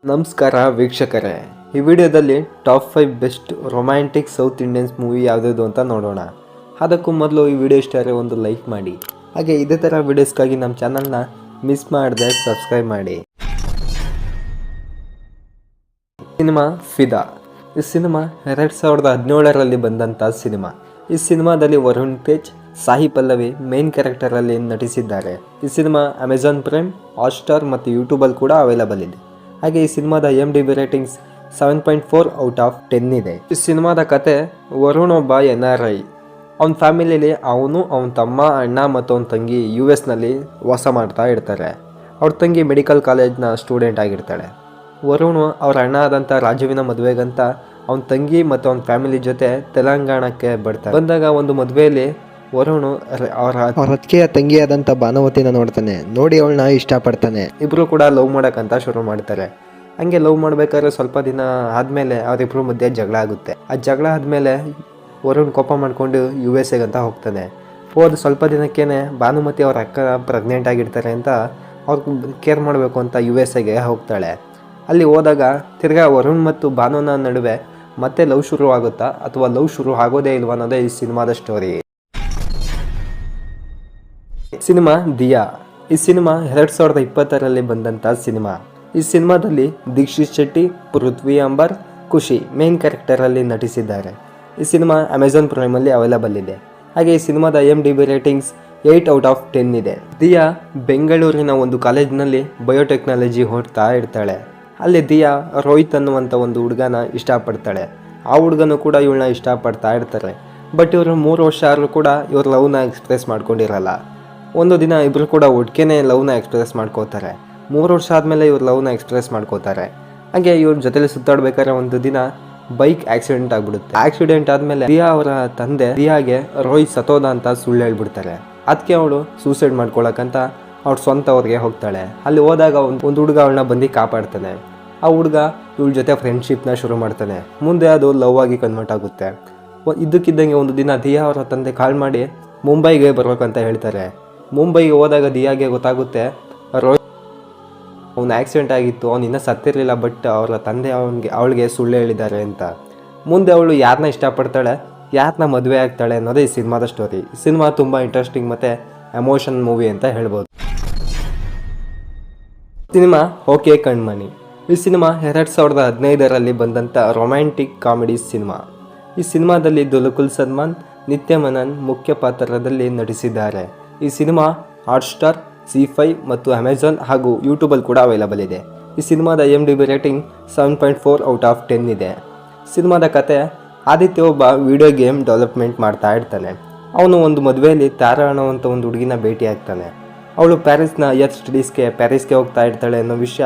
ನಮಸ್ಕಾರ ವೀಕ್ಷಕರೇ, ಈ ವಿಡಿಯೋದಲ್ಲಿ top 5 best romantic south Indians movie ಯಾವುದಾದ್ರು ಅಂತ ನೋಡೋಣ. ಅದಕ್ಕೂ ಮೊದಲು ಈ ವಿಡಿಯೋ ಇಷ್ಟ ಆದರೆ ಒಂದು ಲೈಕ್ ಮಾಡಿ, ಹಾಗೆ ಇದೇ ಥರ ವಿಡಿಯೋಸ್ಗಾಗಿ ನಮ್ಮ ಚಾನಲ್ನ ಮಿಸ್ ಮಾಡದೆ ಸಬ್ಸ್ಕ್ರೈಬ್ ಮಾಡಿ. ಸಿನಿಮಾ ಫಿದಾ. ಈ ಸಿನಿಮಾ 2017ರಲ್ಲಿ ಬಂದಂಥ ಸಿನಿಮಾ. ಈ ಸಿನಿಮಾದಲ್ಲಿ ವರುಣ್ ತೇಜ್, ಸಾಯಿ ಪಲ್ಲವಿ ಮೇನ್ ಕ್ಯಾರೆಕ್ಟರಲ್ಲಿ ನಟಿಸಿದ್ದಾರೆ. ಈ ಸಿನಿಮಾ ಅಮೆಜಾನ್ ಪ್ರೈಮ್, ಹಾಟ್‌ಸ್ಟಾರ್ ಮತ್ತು ಯೂಟ್ಯೂಬಲ್ಲಿ ಕೂಡ ಅವೈಲಬಲ್ ಇದೆ. ಹಾಗೆ ಈ ಸಿನಿಮಾದ IMDb ರೇಟಿಂಗ್ಸ್ 7.4 ಔಟ್ ಆಫ್ 10 ಇದೆ. ಈ ಸಿನಿಮಾದ ಕತೆ, ವರುಣ್ ಒಬ್ಬ NRI. ಅವನ ಫ್ಯಾಮಿಲಿಯಲ್ಲಿ ಅವನು, ಅವನ ತಮ್ಮ, ಅಣ್ಣ ಮತ್ತು ಅವನ ತಂಗಿ US ವಾಸ ಮಾಡ್ತಾ ಇರ್ತಾರೆ. ಅವ್ರ ತಂಗಿ ಮೆಡಿಕಲ್ ಕಾಲೇಜ್ನ ಸ್ಟೂಡೆಂಟ್ ಆಗಿರ್ತಾಳೆ. ವರುಣ್ ಅವ್ರ ಅಣ್ಣ ಆದಂಥ ರಾಜುವಿನ ಮದುವೆಗಂತ ಅವನ ತಂಗಿ ಮತ್ತು ಅವನ ಫ್ಯಾಮಿಲಿ ಜೊತೆ ತೆಲಂಗಾಣಕ್ಕೆ ಬಂದಾಗ ಒಂದು ಮದುವೆಯಲ್ಲಿ ವರುಣ್ ಅವರ ಅತ್ತಿಗೆಯ ತಂಗಿಯಾದಂಥ ಭಾನುಮತಿನ ನೋಡ್ತಾನೆ. ನೋಡಿ ಅವಳನ್ನ ಇಷ್ಟಪಡ್ತಾನೆ. ಇಬ್ಬರು ಕೂಡ ಲವ್ ಮಾಡೋಕ್ಕಂತ ಶುರು ಮಾಡ್ತಾರೆ. ಹಂಗೆ ಲವ್ ಮಾಡ್ಬೇಕಾದ್ರೆ ಸ್ವಲ್ಪ ದಿನ ಆದಮೇಲೆ ಅವರಿಬ್ಬರು ಮಧ್ಯೆ ಜಗಳ ಆಗುತ್ತೆ. ಆ ಜಗಳ ಆದಮೇಲೆ ವರುಣ್ ಕೋಪ ಮಾಡಿಕೊಂಡು USA ಅಂತ ಹೋಗ್ತಾನೆ. ಹೋದ ಸ್ವಲ್ಪ ದಿನಕ್ಕೇ ಭಾನುಮತಿ ಅವ್ರ ಅಕ್ಕ ಪ್ರೆಗ್ನೆಂಟ್ ಆಗಿರ್ತಾರೆ ಅಂತ ಅವ್ರಿಗೆ ಕೇರ್ ಮಾಡಬೇಕು ಅಂತ USA ಹೋಗ್ತಾಳೆ. ಅಲ್ಲಿ ಹೋದಾಗ ತಿರ್ಗಾ ವರುಣ್ ಮತ್ತು ಭಾನುನ ನಡುವೆ ಮತ್ತೆ ಲವ್ ಶುರು ಆಗುತ್ತಾ ಅಥವಾ ಲವ್ ಶುರು ಆಗೋದೇ ಇಲ್ವಾ ಅನ್ನೋದೇ ಈ ಸಿನಿಮಾದ ಸ್ಟೋರಿ. ಸಿನಿಮಾ ದಿಯಾ. ಈ ಸಿನಿಮಾ 2020ರಲ್ಲಿ ಬಂದಂಥ ಸಿನಿಮಾ. ಈ ಸಿನಿಮಾದಲ್ಲಿ ದೀಕ್ಷಿತ್ ಶೆಟ್ಟಿ, ಪೃಥ್ವಿ ಅಂಬರ್, ಖುಷಿ ಮೇನ್ ಕ್ಯಾರೆಕ್ಟರಲ್ಲಿ ನಟಿಸಿದ್ದಾರೆ. ಈ ಸಿನಿಮಾ ಅಮೆಜಾನ್ ಪ್ರೈಮಲ್ಲಿ ಅವೈಲಬಲ್ ಇದೆ. ಹಾಗೆ ಈ ಸಿನಿಮಾದ IMDb ರೇಟಿಂಗ್ಸ್ 8 ಔಟ್ ಆಫ್ 10 ಇದೆ. ದಿಯಾ ಬೆಂಗಳೂರಿನ ಒಂದು ಕಾಲೇಜಿನಲ್ಲಿ ಬಯೋಟೆಕ್ನಾಲಜಿ ಓದ್ತಾ ಇರ್ತಾಳೆ. ಅಲ್ಲಿ ದಿಯಾ ರೋಹಿತ್ ಅನ್ನುವಂಥ ಒಂದು ಹುಡುಗನ ಇಷ್ಟಪಡ್ತಾಳೆ. ಆ ಹುಡುಗನೂ ಕೂಡ ಇವಳನ್ನ ಇಷ್ಟಪಡ್ತಾ ಇರ್ತಾರೆ. ಬಟ್ ಇವರು 3 ವರ್ಷ ಆದರೂ ಕೂಡ ಇವ್ರ ಲವ್ನ ಎಕ್ಸ್ಪ್ರೆಸ್ ಮಾಡ್ಕೊಂಡಿರಲ್ಲ. ಒಂದು ದಿನ ಇಬ್ಬರು ಕೂಡ ಒಟ್ಟಿಗೆ ಲವ್ನ ಎಕ್ಸ್ಪ್ರೆಸ್ ಮಾಡ್ಕೋತಾರೆ. 3 ವರ್ಷ ಆದಮೇಲೆ ಇವ್ರು ಲವ್ನ ಎಕ್ಸ್ಪ್ರೆಸ್ ಮಾಡ್ಕೋತಾರೆ. ಹಾಗೆ ಇವ್ರ ಜೊತೆಲಿ ಸುತ್ತಾಡ್ಬೇಕಾದ್ರೆ ಒಂದು ದಿನ ಬೈಕ್ ಆಕ್ಸಿಡೆಂಟ್ ಆಗಿಬಿಡುತ್ತೆ. ಆಕ್ಸಿಡೆಂಟ್ ಆದಮೇಲೆ ದಿಯಾ ಅವರ ತಂದೆ ದಿಯಾಗೆ ರೋಹಿತ್ ಸತ್ತೋದ ಅಂತ ಸುಳ್ಳು ಹೇಳ್ಬಿಡ್ತಾರೆ. ಅದಕ್ಕೆ ಅವಳು ಸೂಸೈಡ್ ಮಾಡ್ಕೊಳಕ್ಕಂತ ಅವ್ರ ಸ್ವಂತ ಅವ್ರಿಗೆ ಹೋಗ್ತಾಳೆ. ಅಲ್ಲಿ ಹೋದಾಗ ಒಂದು ಹುಡುಗ ಅವಳನ್ನ ಬಂದು ಕಾಪಾಡ್ತಾನೆ. ಆ ಹುಡುಗ ಇವಳ ಜೊತೆ ಫ್ರೆಂಡ್ಶಿಪ್ನ ಶುರು ಮಾಡ್ತಾನೆ. ಮುಂದೆ ಅದು ಲವ್ ಆಗಿ ಕನ್ವರ್ಟ್ ಆಗುತ್ತೆ. ಇದ್ದಕ್ಕಿದ್ದಂಗೆ ಒಂದು ದಿನ ದಿಯಾ ಅವರ ತಂದೆ ಕಾಲ್ ಮಾಡಿ ಮುಂಬೈಗೆ ಬರ್ಬೇಕಂತ ಹೇಳ್ತಾರೆ. ಮುಂಬೈಗೆ ಹೋದಾಗ ದಿಯಾಗೆ ಗೊತ್ತಾಗುತ್ತೆ ರೋಹಿತ್ ಅವ್ನು ಆಕ್ಸಿಡೆಂಟ್ ಆಗಿತ್ತು, ಅವ್ನು ಇನ್ನೂ ಸತ್ತಿರಲಿಲ್ಲ, ಬಟ್ ಅವರ ತಂದೆ ಅವಳಿಗೆ ಸುಳ್ಳು ಹೇಳಿದ್ದಾರೆ ಅಂತ. ಮುಂದೆ ಅವಳು ಯಾರನ್ನ ಇಷ್ಟಪಡ್ತಾಳೆ, ಯಾರನ್ನ ಮದುವೆ ಆಗ್ತಾಳೆ ಅನ್ನೋದೇ ಈ ಸಿನಿಮಾದ ಸ್ಟೋರಿ. ಈ ಸಿನಿಮಾ ತುಂಬ ಇಂಟ್ರೆಸ್ಟಿಂಗ್ ಮತ್ತು ಎಮೋಷನ್ ಮೂವಿ ಅಂತ ಹೇಳ್ಬೋದು. ಸಿನಿಮಾ ಓಕೆ ಕಣ್ಮಣಿ. ಈ ಸಿನಿಮಾ 2015ರಲ್ಲಿ ಬಂದಂಥ ರೊಮ್ಯಾಂಟಿಕ್ ಕಾಮಿಡಿ ಸಿನಿಮಾ. ಈ ಸಿನಿಮಾದಲ್ಲಿ ದುಲಕುಲ್ ಸಲ್ಮಾನ್, ನಿತ್ಯ ಮೆನನ್ ಮುಖ್ಯ ಪಾತ್ರದಲ್ಲಿ ನಟಿಸಿದ್ದಾರೆ. ಈ ಸಿನಿಮಾ ಹಾಟ್‌ಸ್ಟಾರ್, ZEE5 ಮತ್ತು ಅಮೆಜಾನ್ ಹಾಗೂ ಯೂಟ್ಯೂಬಲ್ಲಿ ಕೂಡ ಅವೈಲಬಲ್ ಇದೆ. ಈ ಸಿನಿಮಾದ IMDb ರೇಟಿಂಗ್ 7.4 ಔಟ್ ಆಫ್ 10 ಇದೆ. ಸಿನಿಮಾದ ಕತೆ, ಆದಿತ್ಯ ಒಬ್ಬ ವಿಡಿಯೋ ಗೇಮ್ ಡೆವಲಪ್ಮೆಂಟ್ ಮಾಡ್ತಾ ಇರ್ತಾನೆ. ಅವನು ಒಂದು ಮದುವೆಯಲ್ಲಿ ತಾರಾ ಅನ್ನುವಂಥ ಒಂದು ಹುಡುಗಿನ ಭೇಟಿ ಆಗ್ತಾನೆ. ಅವಳು ಪ್ಯಾರಿಸ್ಗೆ ಹೋಗ್ತಾ ಇರ್ತಾಳೆ ಅನ್ನೋ ವಿಷಯ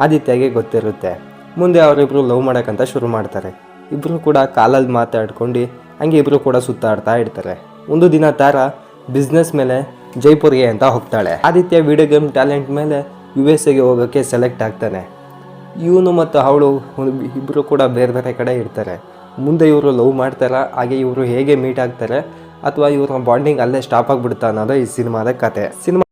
ಆದಿತ್ಯಗೆ ಗೊತ್ತಿರುತ್ತೆ. ಮುಂದೆ ಅವರಿಬ್ಬರು ಲವ್ ಮಾಡೋಕ್ಕಂತ ಶುರು ಮಾಡ್ತಾರೆ. ಇಬ್ಬರು ಕೂಡ ಕಾಲಲ್ಲಿ ಮಾತಾಡ್ಕೊಂಡು ಹಂಗೆ ಇಬ್ಬರು ಕೂಡ ಸುತ್ತಾಡ್ತಾ ಇರ್ತಾರೆ. ಒಂದು ದಿನ ತಾರಾ ಬಿಸ್ನೆಸ್ ಮೇಲೆ ಜೈಪುರ್ಗೆ ಅಂತ ಹೋಗ್ತಾಳೆ. ಆದಿತ್ಯ ವಿಡಿಯೋ ಗೇಮ್ ಟ್ಯಾಲೆಂಟ್ ಮೇಲೆ USA ಹೋಗೋಕ್ಕೆ ಸೆಲೆಕ್ಟ್ ಆಗ್ತಾನೆ. ಇವನು ಮತ್ತು ಅವಳು ಇಬ್ಬರು ಕೂಡ ಬೇರೆ ಬೇರೆ ಕಡೆ ಇರ್ತಾರೆ. ಮುಂದೆ ಇವರು ಲವ್ ಮಾಡ್ತಾರೆ. ಹಾಗೆ ಇವರು ಹೇಗೆ ಮೀಟ್ ಆಗ್ತಾರೆ ಅಥವಾ ಇವರ ಬಾಂಡಿಂಗ್ ಅಲ್ಲೇ ಸ್ಟಾಪ್ ಆಗಿಬಿಡ್ತಾ ಅನ್ನೋದು ಈ ಸಿನಿಮಾದ ಕತೆ. ಸಿನಿಮಾದ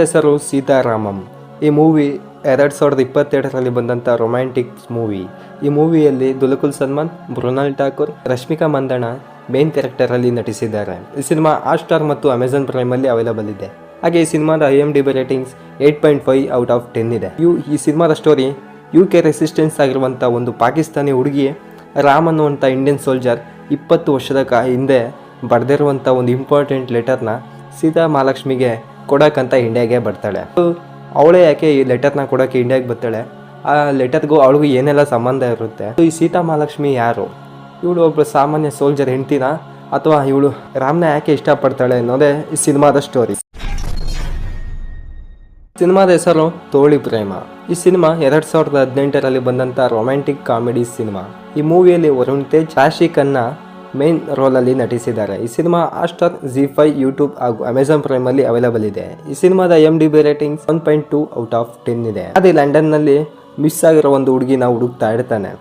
ಹೆಸರು ಸೀತಾರಾಮಂ. ಈ ಮೂವಿ 2022ರಲ್ಲಿ ಬಂದಂಥ ರೊಮ್ಯಾಂಟಿಕ್ ಮೂವಿ. ಈ ಮೂವಿಯಲ್ಲಿ ದುಲಕುಲ್ ಸಲ್ಮಾನ್, ಮೃಣಾಲ್ ಠಾಕೂರ್, ರಶ್ಮಿಕಾ ಮಂದಣ್ಣ ಮೇನ್ ಕ್ಯಾರೆಕ್ಟರಲ್ಲಿ ನಟಿಸಿದ್ದಾರೆ. ಈ ಸಿನಿಮಾ ಹಾಟ್‌ಸ್ಟಾರ್ ಮತ್ತು ಅಮೆಜಾನ್ ಪ್ರೈಮಲ್ಲಿ ಅವೈಲಬಲ್ ಇದೆ. ಹಾಗೆ ಈ ಸಿನಿಮಾದ IMDb ರೇಟಿಂಗ್ಸ್ 8.5 ಔಟ್ ಆಫ್ 10 ಇದೆ. ಈ ಸಿನಿಮಾದ ಸ್ಟೋರಿ, UK ರೆಸಿಸ್ಟೆನ್ಸ್ ಆಗಿರುವಂಥ ಒಂದು ಪಾಕಿಸ್ತಾನಿ ಹುಡುಗಿ ರಾಮ್ ಅನ್ನುವಂಥ ಇಂಡಿಯನ್ ಸೋಲ್ಜರ್ 20 ವರ್ಷದ ಹಿಂದೆ ಬರೆದಿರುವಂಥ ಒಂದು ಇಂಪಾರ್ಟೆಂಟ್ ಲೆಟರ್ನ ಸೀತಾ ಮಹಾಲಕ್ಷ್ಮಿಗೆ ಕೊಡೋಕ್ಕಂತ ಇಂಡಿಯಾಗೆ ಬರ್ತಾಳೆ. ಅವಳೇ ಯಾಕೆ ಈ ಲೆಟರ್ನ ಕೊಡೋಕ್ಕೆ ಇಂಡಿಯಾಗೆ ಬರ್ತಾಳೆ, ಆ ಲೆಟರ್ಗೂ ಅವಳಿಗೂ ಏನೆಲ್ಲ ಸಂಬಂಧ ಇರುತ್ತೆ, ಈ ಸೀತಾ ಮಹಾಲಕ್ಷ್ಮಿ ಯಾರು, ಇವಳು ಒಬ್ಬ ಸಾಮಾನ್ಯ ಸೋಲ್ಜರ್ ಹೆಂಡ್ತಿನ ಅಥವಾ ಇವಳು ರಾಮ್ನ ಯಾಕೆ ಇಷ್ಟಪಡ್ತಾಳೆ ಅನ್ನೋದೇ ಈ ಸಿನಿಮಾದ ಸ್ಟೋರಿ. ಸಿನಿಮಾದ ಹೆಸರು ತೋಳಿ ಪ್ರೇಮ. ಈ ಸಿನಿಮಾ 2018ರಲ್ಲಿ ಬಂದಂಥ ರೊಮ್ಯಾಂಟಿಕ್ ಕಾಮಿಡಿ ಸಿನಿಮಾ. ಈ ಮೂವಿಯಲ್ಲಿ ವರುಣ್ ತೇಜ್, ರಾಶಿ ಖನ್ನಾ ಮೇನ್ ರೋಲಲ್ಲಿ ನಟಿಸಿದ್ದಾರೆ. ಈ ಸಿನಿಮಾ ಹಾಟ್‌ಸ್ಟಾರ್, ZEE5, ಯೂಟ್ಯೂಬ್ ಹಾಗೂ ಅಮೆಜಾನ್ ಪ್ರೈಮಲ್ಲಿ ಅವೈಲಬಲ್ ಇದೆ. ಈ ಸಿನಿಮಾದ IMDb ರೇಟಿಂಗ್ 1.2 ಔಟ್ ಆಫ್ 10 ಇದೆ. ಅದೇ ಲಂಡನ್ನಲ್ಲಿ ಮಿಸ್ ಆಗಿರೋ ಒಂದು ಹುಡುಗಿನ ಹುಡುಕ್ತಾ ಇರ್ತಾನೆ.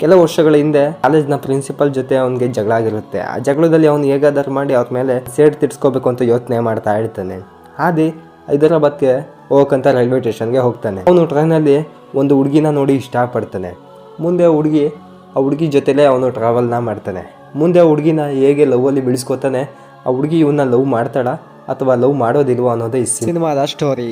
ಕೆಲವು ವರ್ಷಗಳ ಹಿಂದೆ ಕಾಲೇಜ್ನ ಪ್ರಿನ್ಸಿಪಲ್ ಜೊತೆ ಅವನಿಗೆ ಜಗಳ ಆಗಿರುತ್ತೆ. ಆ ಜಗಳದಲ್ಲಿ ಅವನು ಹೇಗಾದರೂ ಮಾಡಿ ಅವ್ರ ಮೇಲೆ ಸೇಡ್ ತಿರ್ಸ್ಕೋಬೇಕು ಅಂತ ಯೋಚನೆ ಮಾಡ್ತಾ ಇರ್ತಾನೆ. ಹೈದರಾಬಾದ್ಗೆ ಹೋಗಕ್ಕಂತ ರೈಲ್ವೆ ಸ್ಟೇಷನ್ಗೆ ಹೋಗ್ತಾನೆ. ಅವನು ಟ್ರೈನಲ್ಲಿ ಒಂದು ಹುಡುಗಿನ ನೋಡಿ ಇಷ್ಟಪಡ್ತಾನೆ. ಮುಂದೆ ಆ ಹುಡುಗಿ ಜೊತೆಲೇ ಅವನು ಟ್ರಾವೆಲ್ನ ಮಾಡ್ತಾನೆ. ಮುಂದೆ ಆ ಹುಡುಗಿನ ಹೇಗೆ ಲವ್ವಲ್ಲಿ ಬೆಳೆಸ್ಕೊತಾನೆ, ಆ ಹುಡುಗಿ ಇವನ್ನ ಲವ್ ಮಾಡ್ತಾಳ ಅಥವಾ ಲವ್ ಮಾಡೋದಿಲ್ವೋ ಅನ್ನೋದೇ ಈ ಸಿನಿಮಾದ ಸ್ಟೋರಿ.